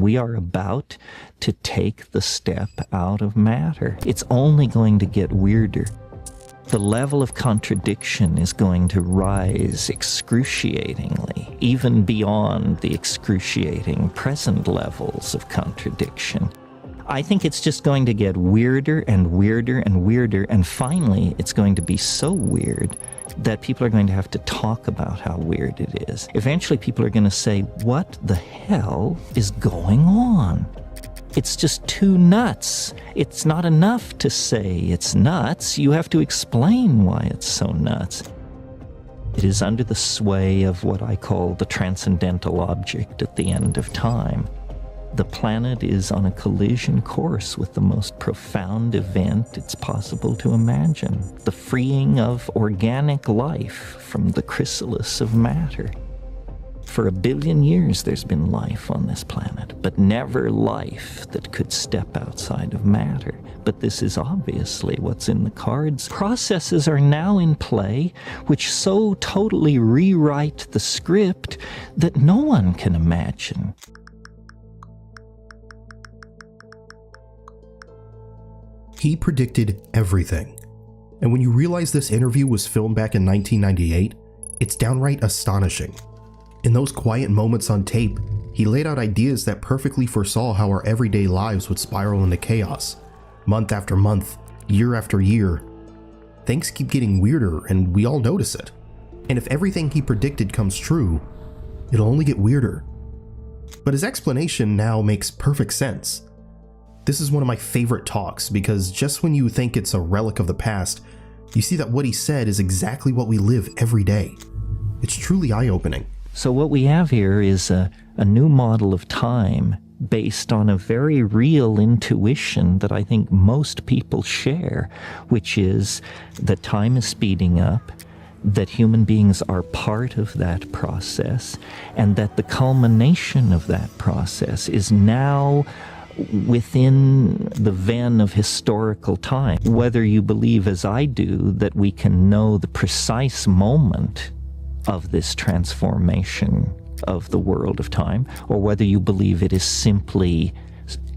We are about to take the step out of matter. It's only going to get weirder. The level of contradiction is going to rise excruciatingly, even beyond the excruciating present levels of contradiction. I think it's just going to get weirder and weirder and weirder, and finally it's going to be so weird that people are going to have to talk about how weird it is. Eventually people are going to say, what the hell is going on? It's just too nuts. It's not enough to say it's nuts. You have to explain why it's so nuts. It is under the sway of what I call the transcendental object at the end of time. The planet is on a collision course with the most profound event it's possible to imagine, the freeing of organic life from the chrysalis of matter. For 1 billion years there's been life on this planet, but never life that could step outside of matter. But this is obviously what's in the cards. Processes are now in play which so totally rewrite the script that no one can imagine. He predicted everything. And when you realize this interview was filmed back in 1998, it's downright astonishing. In those quiet moments on tape, he laid out ideas that perfectly foresaw how our everyday lives would spiral into chaos. Month after month, year after year, things keep getting weirder and we all notice it. And if everything he predicted comes true, it'll only get weirder. But his explanation now makes perfect sense. This is one of my favorite talks because just when you think it's a relic of the past, you see that what he said is exactly what we live every day. It's truly eye-opening. So what we have here is a new model of time based on a very real intuition that I think most people share, which is that time is speeding up, that human beings are part of that process, and that the culmination of that process is now within the ven of historical time. Whether you believe, as I do, that we can know the precise moment of this transformation of the world of time, or whether you believe it is simply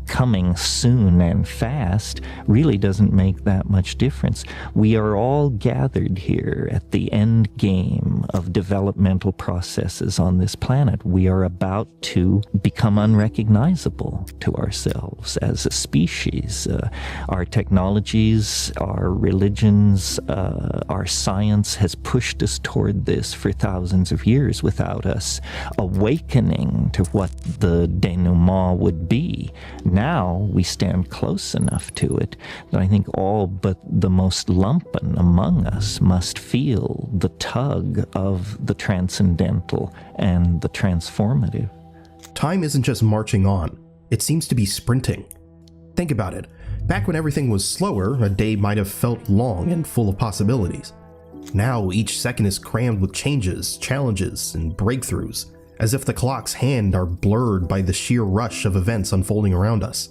coming soon and fast, really doesn't make that much difference. We are all gathered here at the end game of developmental processes on this planet. We are about to become unrecognizable to ourselves as a species. Our technologies, our religions, our science has pushed us toward this for thousands of years without us awakening to what the denouement would be. Now we stand close enough to it that I think all but the most lumpen among us must feel the tug of the transcendental and the transformative. Time isn't just marching on, it seems to be sprinting. Think about it. Back when everything was slower, a day might have felt long and full of possibilities. Now each second is crammed with changes, challenges, and breakthroughs, as if the clock's hand are blurred by the sheer rush of events unfolding around us.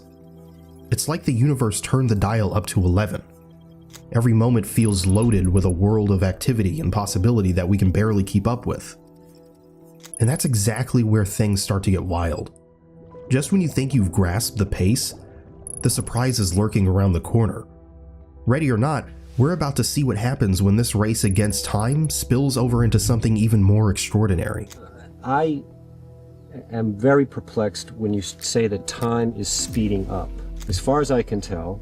It's like the universe turned the dial up to 11. Every moment feels loaded with a world of activity and possibility that we can barely keep up with. And that's exactly where things start to get wild. Just when you think you've grasped the pace, the surprise is lurking around the corner. Ready or not, we're about to see what happens when this race against time spills over into something even more extraordinary. I am very perplexed when you say that time is speeding up. As far as I can tell,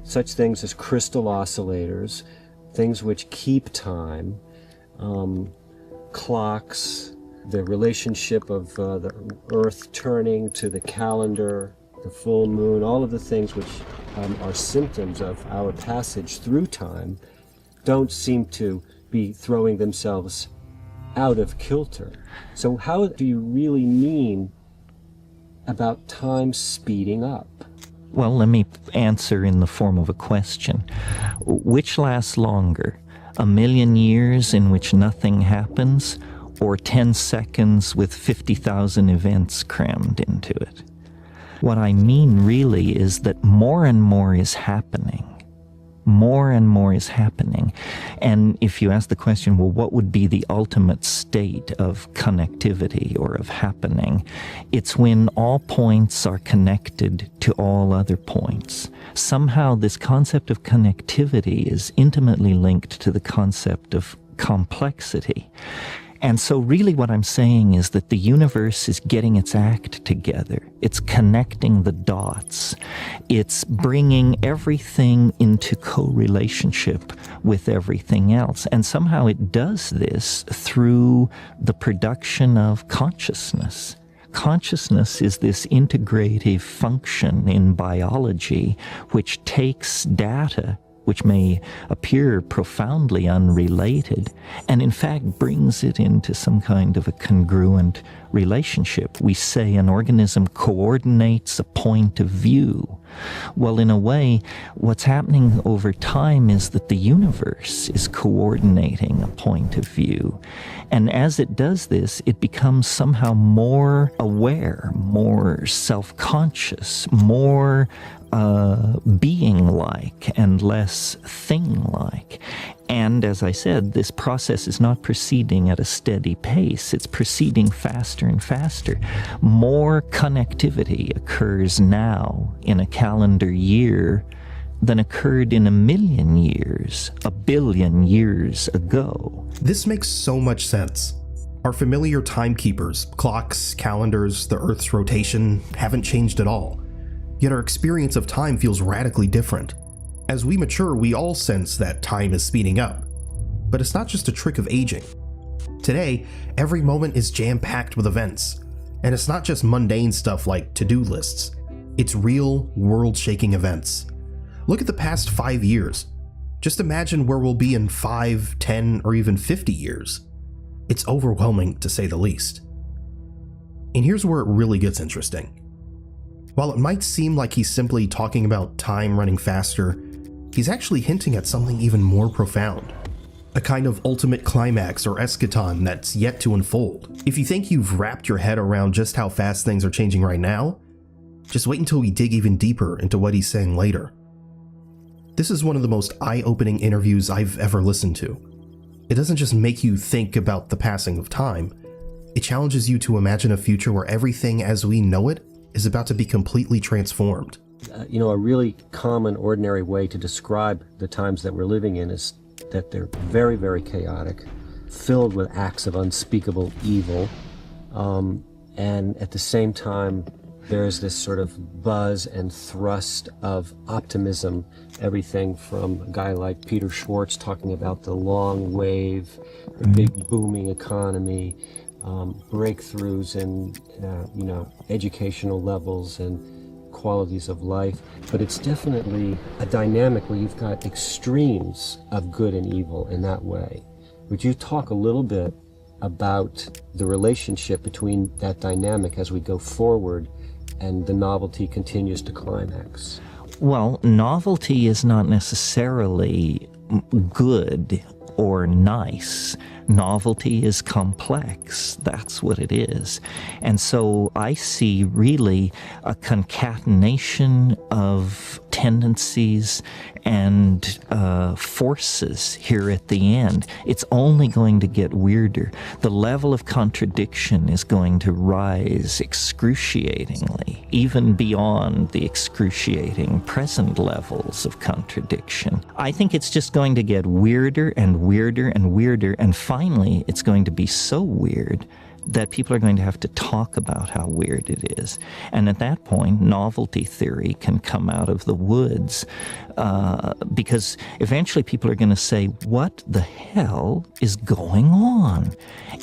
such things as crystal oscillators, things which keep time, clocks, the relationship of the Earth turning to the calendar, the full moon, all of the things which are symptoms of our passage through time, don't seem to be throwing themselves out of kilter. So how do you really mean about time speeding up? Well, let me answer in the form of a question. Which lasts longer? 1 million years in which nothing happens, or 10 seconds with 50,000 events crammed into it? What I mean really is that more and more is happening. more and more is happening. And if you ask the question, well, what would be the ultimate state of connectivity or of happening? It's when all points are connected to all other points. Somehow this concept of connectivity is intimately linked to the concept of complexity. And so really what I'm saying is that the universe is getting its act together. It's connecting the dots. It's bringing everything into co-relationship with everything else. And somehow it does this through the production of consciousness. Consciousness is this integrative function in biology which takes data which may appear profoundly unrelated, and in fact brings it into some kind of a congruent relationship. We say an organism coordinates a point of view. Well, in a way, what's happening over time is that the universe is coordinating a point of view. And as it does this, it becomes somehow more aware, more self-conscious, more being-like and less thing-like. And as I said, this process is not proceeding at a steady pace. It's proceeding faster and faster. More connectivity occurs now in a calendar year than occurred in 1,000,000 years, 1,000,000,000 years ago. This makes so much sense. Our familiar timekeepers, clocks, calendars, the Earth's rotation, haven't changed at all. Yet our experience of time feels radically different. As we mature, we all sense that time is speeding up. But it's not just a trick of aging. Today, every moment is jam-packed with events. And it's not just mundane stuff like to-do lists. It's real, world-shaking events. Look at the past 5 years. Just imagine where we'll be in 5, 10, or even 50 years. It's overwhelming, to say the least. And here's where it really gets interesting. While it might seem like he's simply talking about time running faster, he's actually hinting at something even more profound. A kind of ultimate climax or eschaton that's yet to unfold. If you think you've wrapped your head around just how fast things are changing right now, just wait until we dig even deeper into what he's saying later. This is one of the most eye-opening interviews I've ever listened to. It doesn't just make you think about the passing of time, it challenges you to imagine a future where everything as we know it is about to be completely transformed. A really common, ordinary way to describe the times that we're living in is that they're very, very chaotic, filled with acts of unspeakable evil, and at the same time, there's this sort of buzz and thrust of optimism, everything from a guy like Peter Schwartz talking about the long wave, the big booming economy, breakthroughs in educational levels and qualities of life, but it's definitely a dynamic where you've got extremes of good and evil in that way. Would you talk a little bit about the relationship between that dynamic as we go forward and the novelty continues to climax? Well, novelty is not necessarily good or nice. Novelty is complex. That's what it is. And so I see really a concatenation of tendencies and forces here at the end. It's only going to get weirder. The level of contradiction is going to rise excruciatingly, even beyond the excruciating present levels of contradiction. I think it's just going to get weirder and weirder and weirder, and finally it's going to be so weird that people are going to have to talk about how weird it is. And at that point, novelty theory can come out of the woods, because eventually people are going to say, what the hell is going on?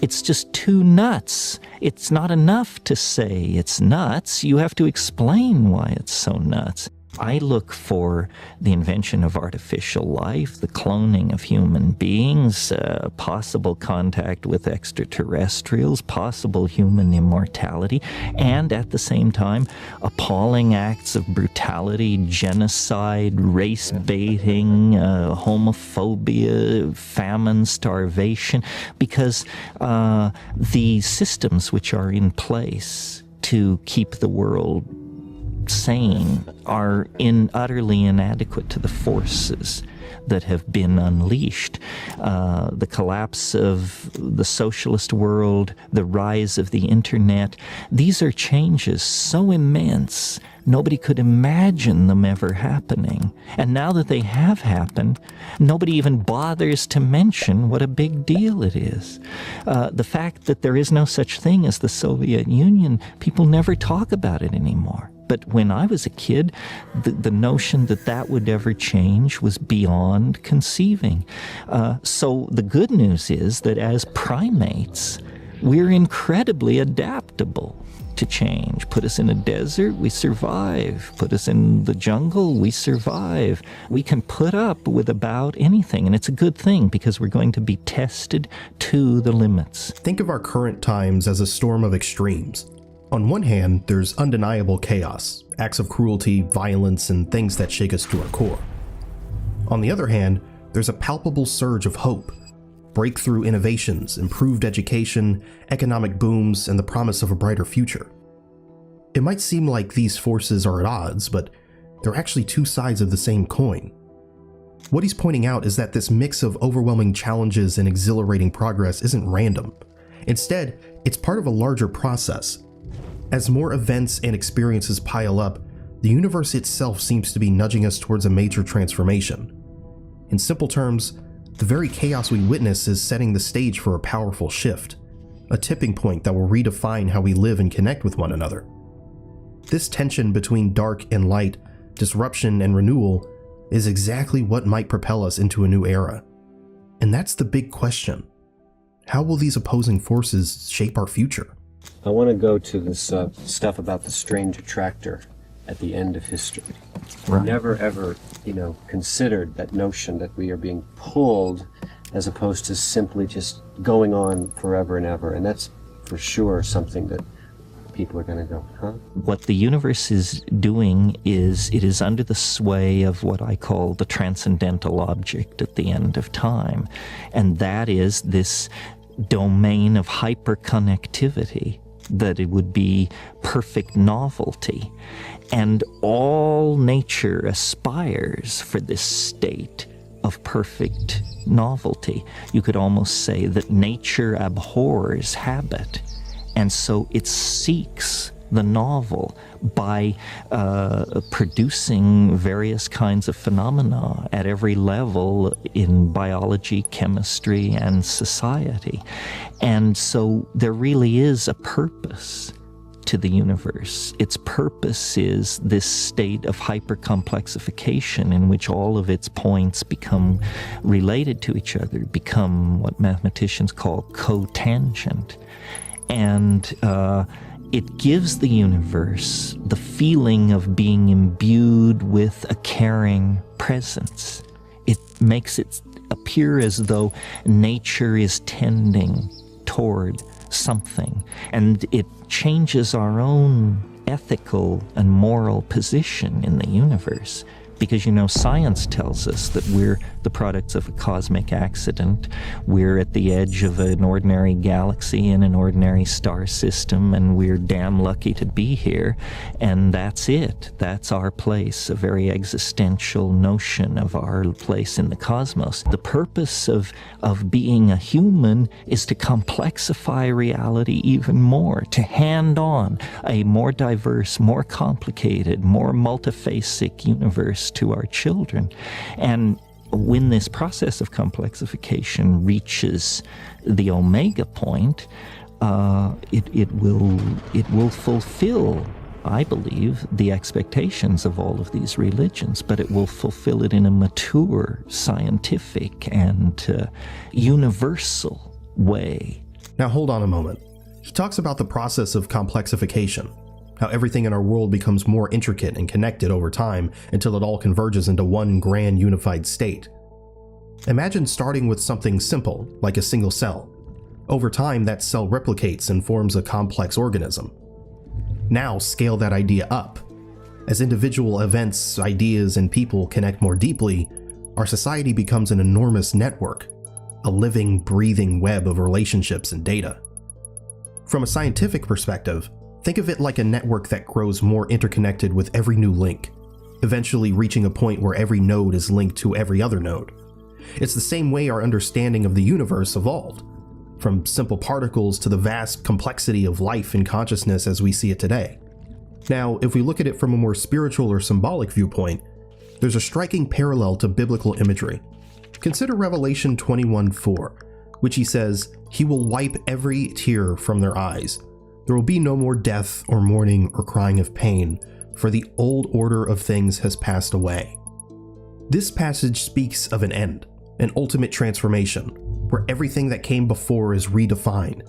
It's just too nuts. It's not enough to say it's nuts. You have to explain why it's so nuts. I look for the invention of artificial life, the cloning of human beings, possible contact with extraterrestrials, possible human immortality, and at the same time, appalling acts of brutality, genocide, race baiting, homophobia, famine, starvation, because the systems which are in place to keep the world saying are utterly inadequate to the forces that have been unleashed. The collapse of the socialist world, the rise of the internet, these are changes so immense, nobody could imagine them ever happening. And now that they have happened, nobody even bothers to mention what a big deal it is. The fact that there is no such thing as the Soviet Union, people never talk about it anymore. But when I was a kid, the notion that that would ever change was beyond conceiving. So the good news is that as primates, we're incredibly adaptable to change. Put us in a desert, we survive. Put us in the jungle, we survive. We can put up with about anything, and it's a good thing because we're going to be tested to the limits. Think of our current times as a storm of extremes. On one hand, there's undeniable chaos, acts of cruelty, violence, and things that shake us to our core. On the other hand, there's a palpable surge of hope, breakthrough innovations, improved education, economic booms, and the promise of a brighter future. It might seem like these forces are at odds, but they're actually two sides of the same coin. What he's pointing out is that this mix of overwhelming challenges and exhilarating progress isn't random. Instead, it's part of a larger process. As more events and experiences pile up, the universe itself seems to be nudging us towards a major transformation. In simple terms, the very chaos we witness is setting the stage for a powerful shift, a tipping point that will redefine how we live and connect with one another. This tension between dark and light, disruption and renewal, is exactly what might propel us into a new era. And that's the big question. How will these opposing forces shape our future? I want to go to this stuff about the strange attractor at the end of history. Right. Never ever, considered that notion that we are being pulled as opposed to simply just going on forever and ever. And that's for sure something that people are going to go, huh? What the universe is doing is it is under the sway of what I call the transcendental object at the end of time. And that is this domain of hyperconnectivity, that it would be perfect novelty. And all nature aspires for this state of perfect novelty. You could almost say that nature abhors habit, and so it seeks the novel by producing various kinds of phenomena at every level in biology, chemistry, and society. And so there really is a purpose to the universe. Its purpose is this state of hypercomplexification in which all of its points become related to each other, become what mathematicians call cotangent. And it gives the universe the feeling of being imbued with a caring presence. It makes it appear as though nature is tending toward something, and it changes our own ethical and moral position in the universe. Because, science tells us that we're the products of a cosmic accident. We're at the edge of an ordinary galaxy in an ordinary star system, and we're damn lucky to be here. And that's it. That's our place, a very existential notion of our place in the cosmos. The purpose of being a human is to complexify reality even more, to hand on a more diverse, more complicated, more multifaceted universe to our children. And when this process of complexification reaches the omega point, it will fulfill, I believe, the expectations of all of these religions, but it will fulfill it in a mature, scientific, and universal way. Now hold on a moment. He talks about the process of complexification, how everything in our world becomes more intricate and connected over time until it all converges into one grand unified state. Imagine starting with something simple, like a single cell. Over time, that cell replicates and forms a complex organism. Now scale that idea up. As individual events, ideas, and people connect more deeply, our society becomes an enormous network, a living, breathing web of relationships and data. From a scientific perspective, Think of it like a network that grows more interconnected with every new link, eventually reaching a point where every node is linked to every other node. It's the same way our understanding of the universe evolved, from simple particles to the vast complexity of life and consciousness as we see it today. Now, if we look at it from a more spiritual or symbolic viewpoint, there's a striking parallel to biblical imagery. Consider Revelation 21:4, which he says, "He will wipe every tear from their eyes. There will be no more death or mourning or crying of pain, for the old order of things has passed away." This passage speaks of an end, an ultimate transformation, where everything that came before is redefined,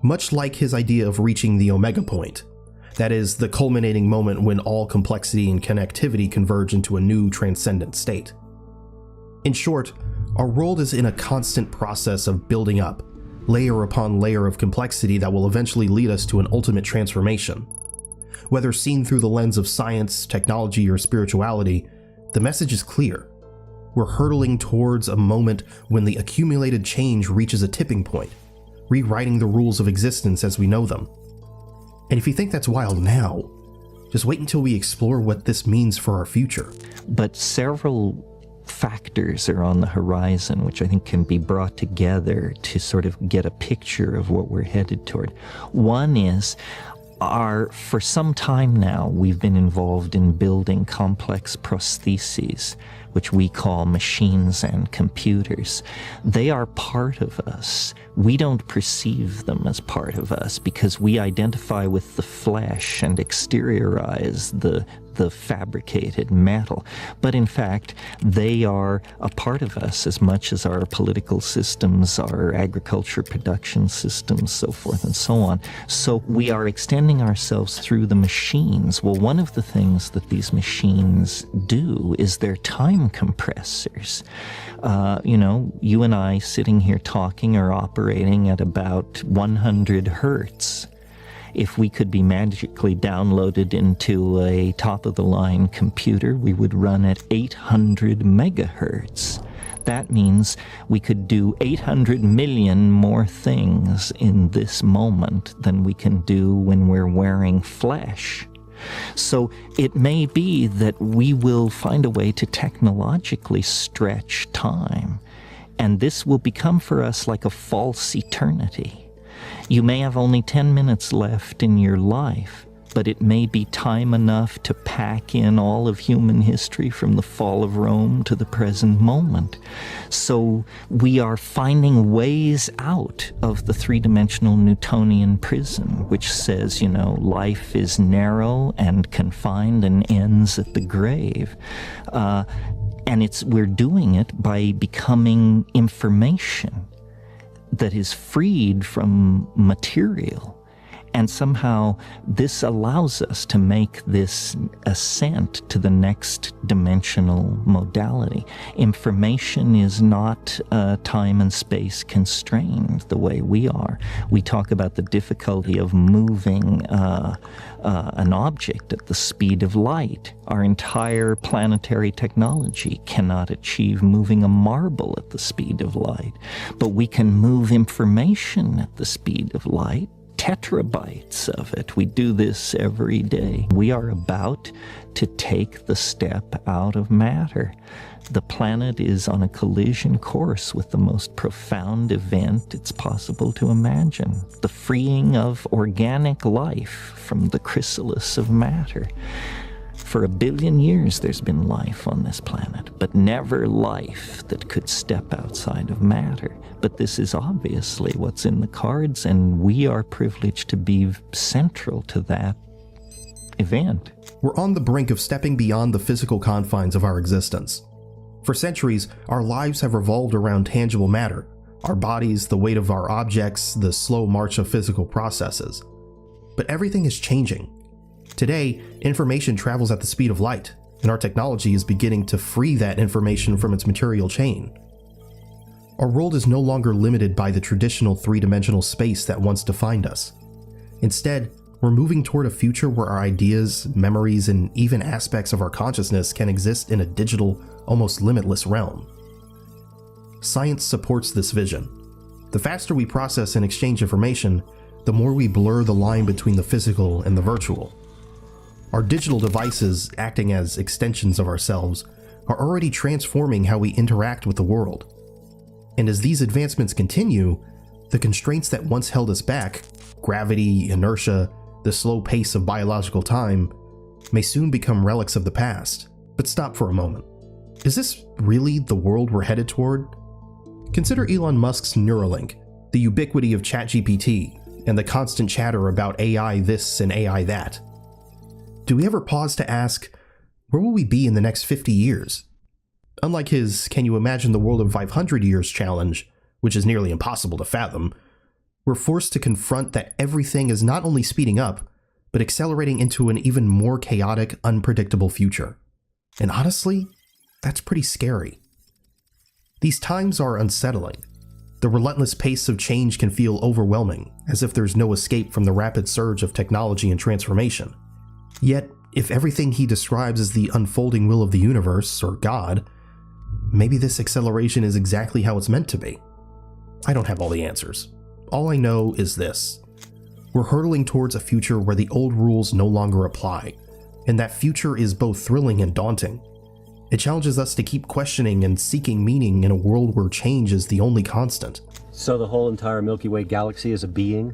much like his idea of reaching the omega point. That is, the culminating moment when all complexity and connectivity converge into a new transcendent state. In short, our world is in a constant process of building up, layer upon layer of complexity that will eventually lead us to an ultimate transformation. Whether seen through the lens of science, technology, or spirituality, the message is clear. We're hurtling towards a moment when the accumulated change reaches a tipping point, rewriting the rules of existence as we know them. And if you think that's wild now, just wait until we explore what this means for our future. But several factors are on the horizon which I think can be brought together to sort of get a picture of what we're headed toward. One is for some time now, we've been involved in building complex prostheses, which we call machines and computers. They are part of us. We don't perceive them as part of us because we identify with the flesh and exteriorize the fabricated metal. But in fact, they are a part of us as much as our political systems, our agriculture production systems, so forth and so on. So we are extending ourselves through the machines. Well, one of the things that these machines do is they're time compressors. You and I sitting here talking are operating at about 100 hertz. If we could be magically downloaded into a top-of-the-line computer, we would run at 800 megahertz. That means we could do 800 million more things in this moment than we can do when we're wearing flesh. So it may be that we will find a way to technologically stretch time, and this will become for us like a false eternity. You may have only 10 minutes left in your life, but it may be time enough to pack in all of human history from the fall of Rome to the present moment. So we are finding ways out of the three-dimensional Newtonian prison, which says, life is narrow and confined and ends at the grave. And we're doing it by becoming information that is freed from material. And somehow this allows us to make this ascent to the next dimensional modality. Information is not time and space constrained the way we are. We talk about the difficulty of moving an object at the speed of light. Our entire planetary technology cannot achieve moving a marble at the speed of light, but we can move information at the speed of light. Terabytes of it. We do this every day. We are about to take the step out of matter. The planet is on a collision course with the most profound event it's possible to imagine, the freeing of organic life from the chrysalis of matter. For 1 billion years there's been life on this planet, but never life that could step outside of matter. But this is obviously what's in the cards, and we are privileged to be central to that event. We're on the brink of stepping beyond the physical confines of our existence. For centuries, our lives have revolved around tangible matter, our bodies, the weight of our objects, the slow march of physical processes. But everything is changing. Today, information travels at the speed of light, and our technology is beginning to free that information from its material chain. Our world is no longer limited by the traditional three-dimensional space that once defined us. Instead, we're moving toward a future where our ideas, memories, and even aspects of our consciousness can exist in a digital, almost limitless realm. Science supports this vision. The faster we process and exchange information, the more we blur the line between the physical and the virtual. Our digital devices, acting as extensions of ourselves, are already transforming how we interact with the world. And as these advancements continue, the constraints that once held us back, gravity, inertia, the slow pace of biological time, may soon become relics of the past. But stop for a moment. Is this really the world we're headed toward? Consider Elon Musk's Neuralink, the ubiquity of ChatGPT, and the constant chatter about AI this and AI that. Do we ever pause to ask, where will we be in the next 50 years? Unlike his "Can you imagine the world in 500 years" challenge, which is nearly impossible to fathom, we're forced to confront that everything is not only speeding up, but accelerating into an even more chaotic, unpredictable future. And honestly, that's pretty scary. These times are unsettling. The relentless pace of change can feel overwhelming, as if there's no escape from the rapid surge of technology and transformation. Yet, if everything he describes as the unfolding will of the universe, or God, maybe this acceleration is exactly how it's meant to be. I don't have all the answers. All I know is this. We're hurtling towards a future where the old rules no longer apply, and that future is both thrilling and daunting. It challenges us to keep questioning and seeking meaning in a world where change is the only constant. So the whole entire Milky Way galaxy is a being?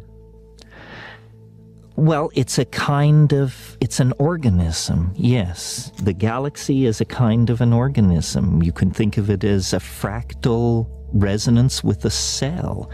Well, it's an organism, yes. The galaxy is a kind of an organism. You can think of it as a fractal resonance with a cell.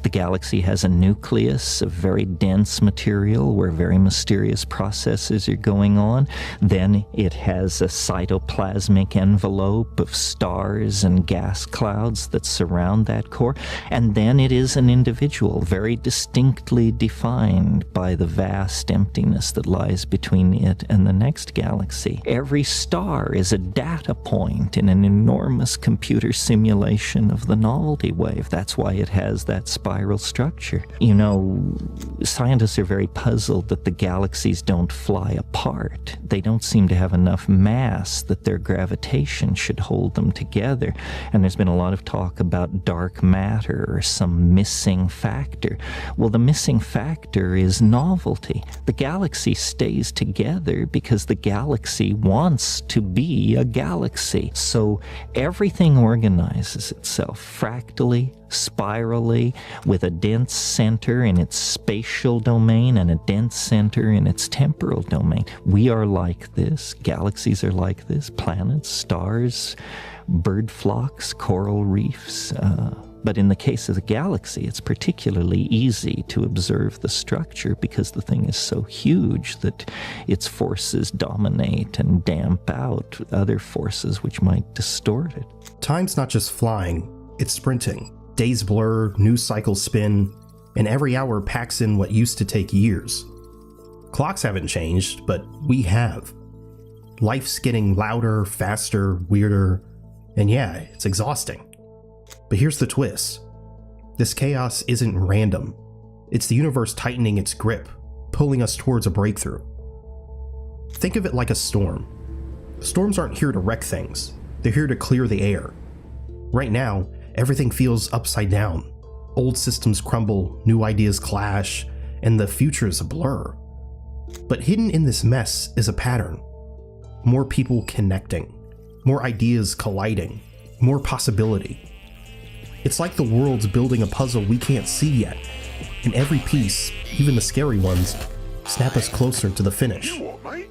The galaxy has a nucleus of very dense material where very mysterious processes are going on. Then it has a cytoplasmic envelope of stars and gas clouds that surround that core. And then it is an individual, very distinctly defined by the vast emptiness that lies between it and the next galaxy. Every star is a data point in an enormous computer simulation of the novelty wave. That's why it has that spiral structure. You know, scientists are very puzzled that the galaxies don't fly apart. They don't seem to have enough mass that their gravitation should hold them together. And there's been a lot of talk about dark matter or some missing factor. Well, the missing factor is novelty. The galaxy stays together because the galaxy wants to be a galaxy. So everything organizes itself fractally, spirally, with a dense center in its spatial domain and a dense center in its temporal domain. We are like this. Galaxies are like this. Planets, stars, bird flocks, coral reefs. But in the case of the galaxy, it's particularly easy to observe the structure because the thing is so huge that its forces dominate and damp out other forces which might distort it. Time's not just flying, it's sprinting. Days blur, news cycles spin, and every hour packs in what used to take years. Clocks haven't changed, but we have. Life's getting louder, faster, weirder, and yeah, it's exhausting. But here's the twist. This chaos isn't random. It's the universe tightening its grip, pulling us towards a breakthrough. Think of it like a storm. Storms aren't here to wreck things. They're here to clear the air. Right now, everything feels upside down. Old systems crumble, new ideas clash, and the future is a blur. But hidden in this mess is a pattern. More people connecting, more ideas colliding, more possibility. It's like the world's building a puzzle we can't see yet, and every piece, even the scary ones, snap us closer to the finish. You what, mate?